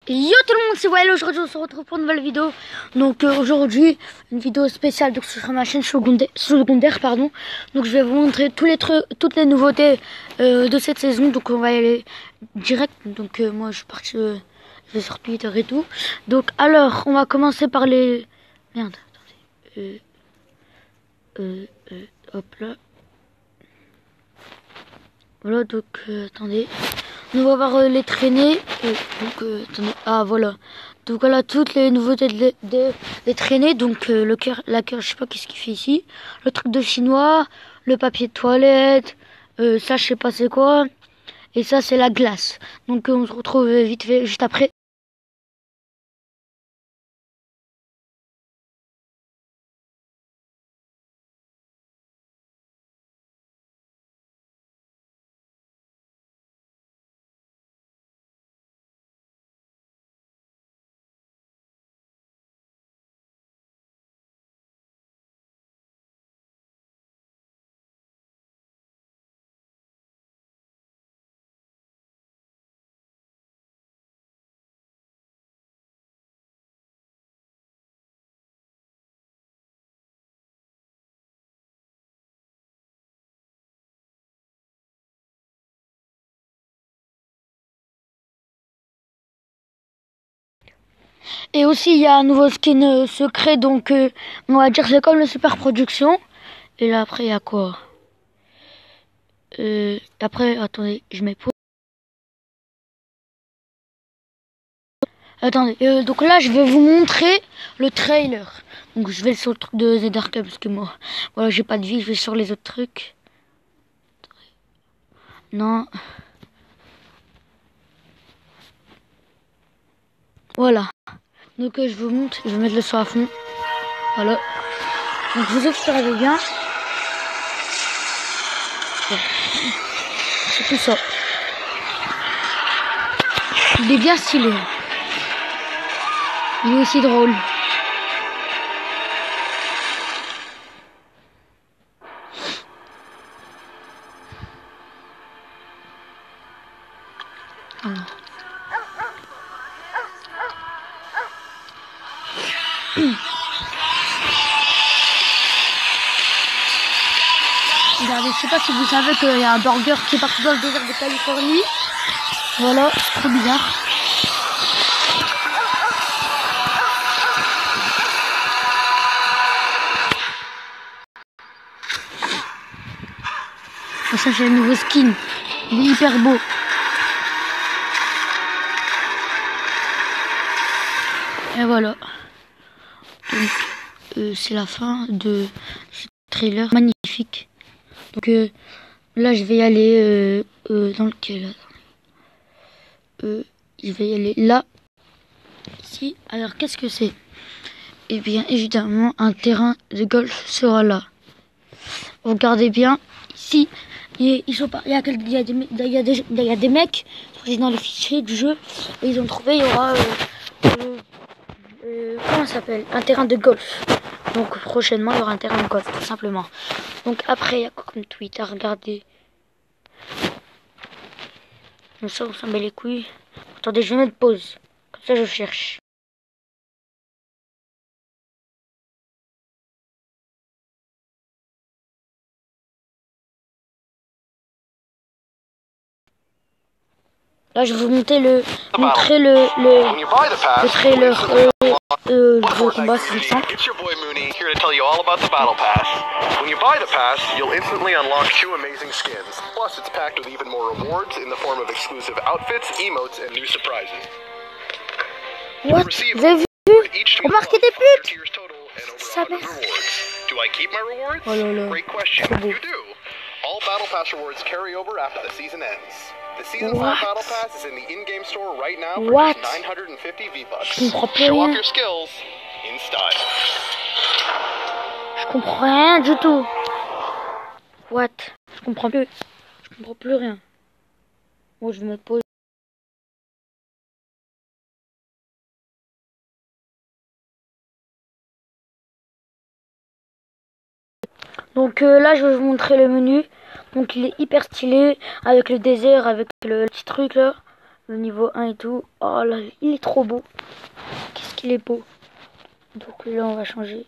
Yo tout le monde, c'est Wael. Aujourd'hui on se retrouve pour une nouvelle vidéo. Donc aujourd'hui une vidéo spéciale donc sur ma chaîne secondaire pardon. Donc je vais vous montrer tous les trucs, toutes les nouveautés de cette saison. Donc on va y aller direct. Donc moi je suis parti, je vais sur Twitter et tout. Donc alors on va commencer par les merde. Attendez. Hop là. Voilà donc attendez. On va voir les traînées. Attendez. Ah voilà. Donc voilà toutes les nouveautés des traînées. Donc le cœur, la cœur, je sais pas qu'est-ce qu'il fait ici. Le truc de chinois, le papier de toilette, ça je sais pas c'est quoi. Et ça c'est la glace. Donc on se retrouve vite fait juste après. Et aussi il y a un nouveau skin secret. Donc on va dire c'est comme le super production. Et là après il y a quoi? Après attendez, je mets pause. Attendez, donc là je vais vous montrer le trailer. Donc je vais sur le truc de ZRK parce que moi, voilà, j'ai pas de vie, je vais sur les autres trucs. Non. Voilà. Donc je vous montre, je vais mettre le son à fond. Voilà. Donc vous observez bien. Bon. C'est tout ça. Il est bien stylé. Il est aussi drôle. Voilà. Regardez, je sais pas si vous savez qu'il y a un burger qui est parti dans le désert de Californie. Voilà, trop bizarre. Ça c'est le nouveau skin. Il est hyper beau. Et voilà. Donc c'est la fin de ce trailer magnifique. Donc là je vais y aller dans lequel je vais y aller là. Ici. Alors qu'est-ce que c'est? Et bien évidemment un terrain de golf sera là. Regardez bien. Ici. Il y a des mecs dans les fichiers du jeu et ils ont trouvé, il y aura comment ça s'appelle, un terrain de golf. Donc prochainement il y aura un terrain de golf tout simplement. Donc après il y a quoi comme tweet à regarder? Donc ça on s'en met les couilles. Attendez, je vais mettre pause, comme ça je cherche. Là, je vais vous montrer le trailer de combat, c'est simple. It's your boy Mooney here to tell you all about the Battle Pass. When you buy the pass, you'll instantly unlock 2 amazing skins. Plus, it's packed with even more rewards in the form of exclusive outfits, emotes, and new surprises. What? Vous avez vu? Remarquez des putes! Ça merde. Do I keep my rewards? Oh là là. Great question. You do. All Battle Pass rewards carry over after the season ends. The Season 5 Battle Pass is in the in-game store right now for just 950 V-Bucks. Je comprends plus Show rien. off your skills in style. Je comprends rien du tout. What? Je comprends plus. Je comprends plus rien. Moi, je vais me poser. Donc là, je vais vous montrer le menu. Donc il est hyper stylé avec le désert, avec le petit truc là. le niveau 1 et tout. Oh là, il est trop beau. Qu'est-ce qu'il est beau. Donc là, on va changer.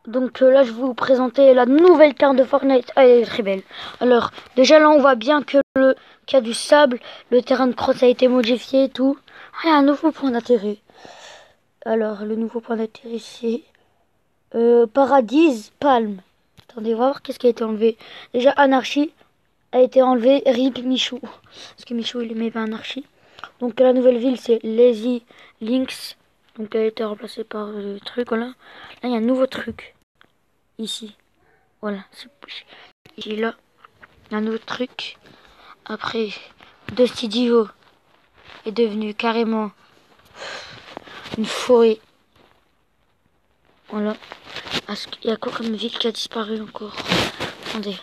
Donc là, je vais vous présenter la nouvelle carte de Fortnite. Ah, elle est très belle. Alors, déjà là, on voit bien qu'il y a du sable. Le terrain de crosse a été modifié et tout. Ah, il y a un nouveau point d'atterri. Alors, le nouveau point d'atterri, c'est Paradise Palme. Attendez, on va voir qu'est-ce qui a été enlevé. Déjà, Anarchy a été enlevé. RIP Michou. Parce que Michou, il aimait pas Anarchy. Donc, la nouvelle ville, c'est Lazy Links. Donc, elle a été remplacée par le truc, voilà. Là, il y a un nouveau truc. Ici. Voilà. Ici, là. Il y a un autre truc. Après, Dusty Divo est devenu carrément une forêt. Voilà. Il y a quoi comme ville qui a disparu encore? Attendez.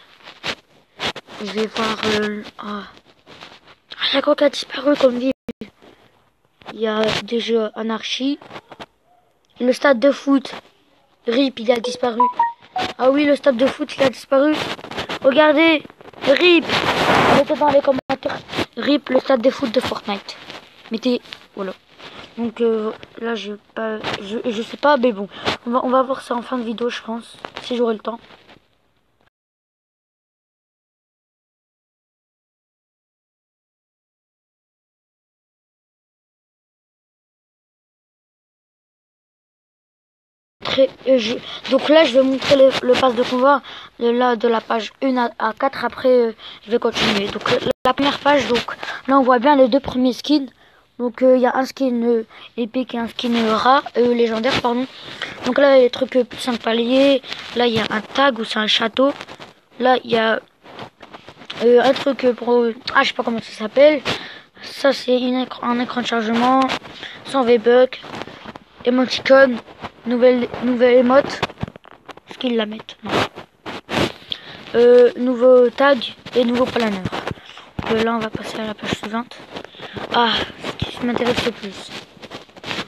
Je vais voir. Il y a quoi qui a disparu comme ville? Il y a déjà Anarchy. Le stade de foot. RIP, il a disparu. Ah oui, le stade de foot, il a disparu. Regardez. RIP. Mettez dans les commentaires. RIP, le stade de foot de Fortnite. Mettez. Voilà. Donc là, je sais pas, mais bon. On va voir ça en fin de vidéo, je pense. Si j'aurai le temps. Donc là, je vais montrer le pass de combat de la page 1 à 4. Après, je vais continuer. Donc la première page, donc là, on voit bien les deux premiers skins. Donc il y a un skin épique et un skin rare, légendaire, pardon. Donc là, il y a les trucs plus 5 paliers. Là, il y a un tag où c'est un château. Là, il y a un truc pour... Ah, je sais pas comment ça s'appelle. Ça, c'est un écran de chargement, 100 V-Bucks, émoticône, nouvelle émote. Est-ce qu'ils la mettent? Non. Nouveau tag et nouveau planeur. Là, on va passer à la page suivante. Ah, ce qui m'intéresse le plus.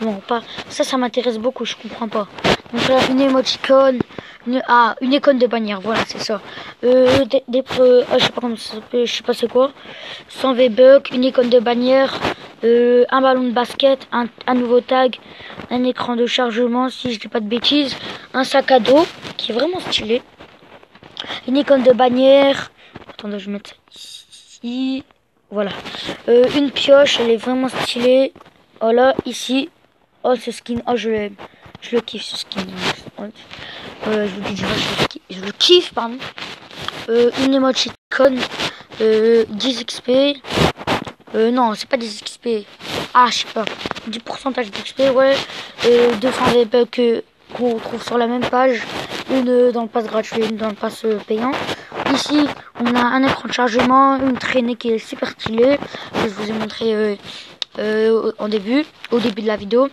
Bon, pas ça m'intéresse beaucoup, je comprends pas. Donc là, une émoticône, une icône de bannière, voilà, c'est ça. Je sais pas comment ça s'appelle, je sais pas c'est quoi. 100 V-Bucks, une icône de bannière, un ballon de basket, un nouveau tag, un écran de chargement, si je dis pas de bêtises, un sac à dos, qui est vraiment stylé. Une icône de bannière, attendez, je vais mettre ici, voilà. Une pioche, elle est vraiment stylée. Voilà, ici. Oh, ce skin, oh, je l'aime. Je le kiffe, ce skin. Je vous dis direct, je le kiffe, pardon. Une émoticône, 10 XP. Non, c'est pas 10 XP. Ah, je sais pas. 10% d'XP, ouais. 200 V-Bucks qu'on trouve sur la même page. Une dans le pass gratuit, une dans le pass payant. Ici, on a un écran de chargement, une traînée qui est super stylée. Je vous ai montré au début de la vidéo.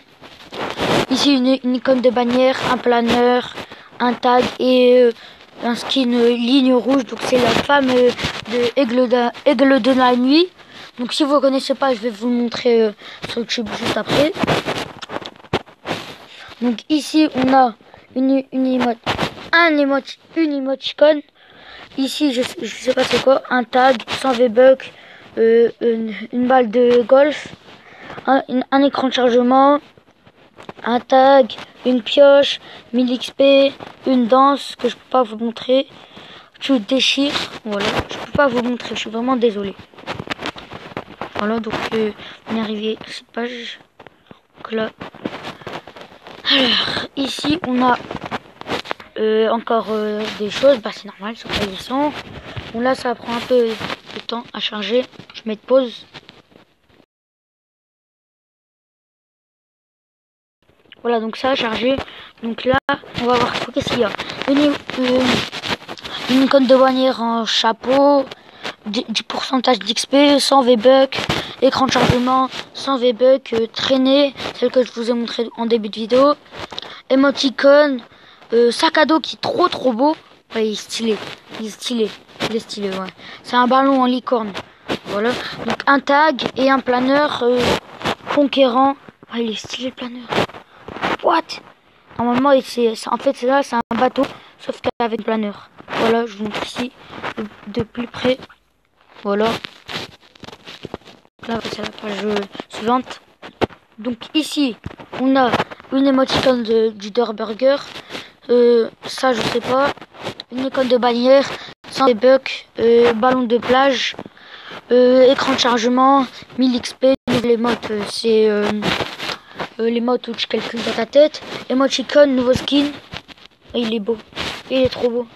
Ici, une icône de bannière, un planeur, un tag et un skin ligne rouge. Donc, c'est la femme de Aigle de la nuit. Donc, si vous ne connaissez pas, je vais vous le montrer sur YouTube juste après. Donc, ici, on a une émoticône. Ici, je sais pas c'est quoi, un tag, 100 V-Bucks, une balle de golf, un écran de chargement, un tag, une pioche, 1000 XP, une danse que je peux pas vous montrer. Tu déchires, voilà, je peux pas vous montrer, je suis vraiment désolé. Voilà, donc on est arrivé à cette page. Donc là, alors ici on a encore des choses, bah c'est normal, c'est pas récent. Bon là ça prend un peu de temps à charger, je mets de pause. Voilà, donc ça a chargé. Donc là on va voir qu'est-ce qu'il y a. Une icône de bannière en chapeau, du pourcentage d'XP, 100 V-Bucks, écran de chargement, 100 V-Bucks, traînée, celle que je vous ai montré en début de vidéo, émoticône, sac à dos qui est trop beau. Ouais, il est stylé, ouais. C'est un ballon en licorne. Voilà, donc un tag et un planeur conquérant. Ah, il est stylé le planeur. What? Normalement, en fait, c'est un bateau, sauf qu'avec planeur. Voilà, je vous montre ici de plus près. Voilà. Là, c'est la page suivante. Donc ici, on a une émoticône du Burger. Ça, je sais pas. Une icône de bannière, 100 bucks, ballon de plage, écran de chargement, 1000 XP. Les modes, c'est les modes où tu calcules dans ta tête. Émoticône, nouveau skin. Et il est beau. Il est trop beau.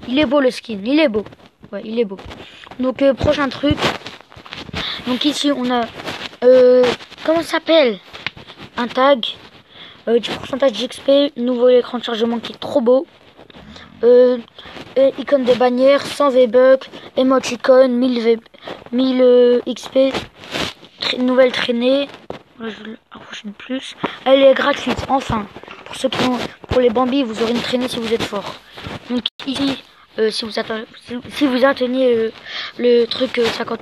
Il est beau le skin. Il est beau. Ouais, il est beau. Donc, prochain truc. Donc ici, on a... comment ça s'appelle? Un tag. Du pourcentage d'XP. Nouveau écran de chargement qui est trop beau. Icône de bannière. 100 V-Bucks. Emoticône. 1000 XP. Nouvelle traînée. Voilà, je vais rapprocher de plus. Elle est gratuite. Enfin. Pour ceux qui ont... Pour les Bambis, vous aurez une traînée si vous êtes fort. Donc ici... si vous atteignez le truc 50.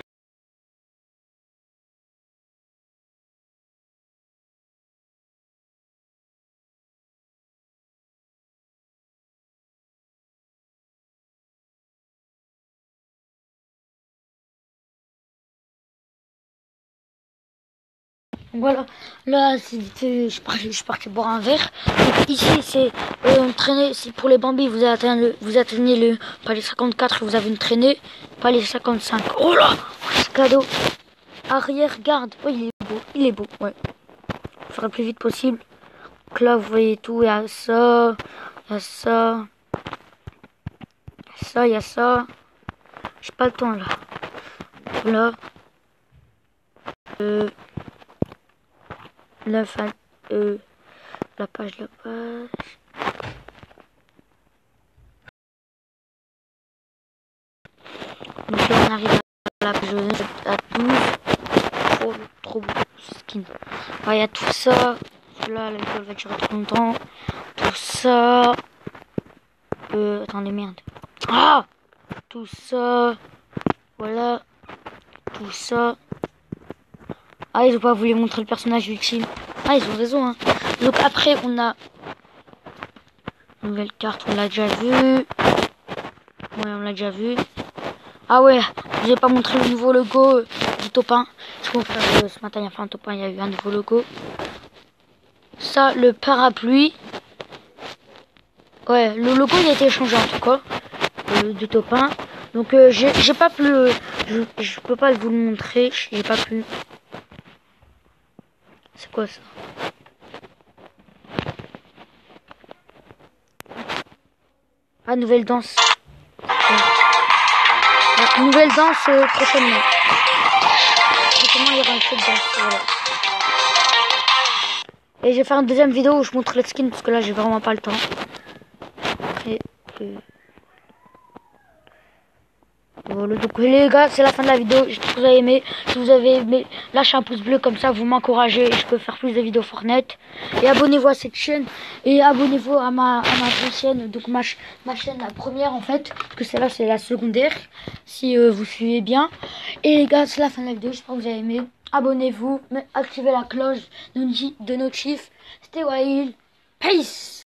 Voilà, là je suis parti boire un verre. Donc, ici c'est une traînée, c'est pour les Bambis, vous atteignez le palier 54, vous avez une traînée, palier 55. Oh là, c'est cadeau. Arrière garde, oh il est beau, ouais. Faut faire le plus vite possible. Donc là vous voyez tout, il y a ça, il y a ça, il y a ça. J'ai pas le temps là. Là. La page. Donc là on arrive à la page à 12. Oh, trop beau ce skin. Il y a tout ça. Là, la vidéo va durer trop longtemps. Tout ça. Attendez, merde. Ah! Tout ça. Voilà. Tout ça. Ah, ils ont pas voulu montrer le personnage ultime. Ah, ils ont raison, hein. Donc après, on a... Nouvelle carte, on l'a déjà vu. Ouais, on l'a déjà vu. Ah ouais, j'ai pas montré le nouveau logo du Topin. Ce qu'on fait ce matin, il y a fait un Topin, il y a eu un nouveau logo. Ça, le parapluie. Ouais, le logo, il a été changé en tout cas. Du Topin. Donc, j'ai pas pu... je peux pas vous le montrer. J'ai pas pu... C'est quoi ça? Ah, nouvelle danse. Ouais. Nouvelle danse prochainement. Prochainement, il y aura une petite danse. Voilà. Et je vais faire une deuxième vidéo où je montre le skin parce que là, j'ai vraiment pas le temps. Et, voilà, donc les gars, c'est la fin de la vidéo. J'espère que vous avez aimé. Si vous avez aimé, lâchez un pouce bleu, comme ça vous m'encouragez et je peux faire plus de vidéos Fortnite. Et abonnez-vous à cette chaîne et abonnez-vous à ma chaîne, donc ma chaîne la première en fait, parce que celle-là c'est la secondaire, si vous suivez bien. Et les gars, c'est la fin de la vidéo. J'espère que vous avez aimé. Abonnez-vous, activez la cloche de notif. C'était Wail. Peace.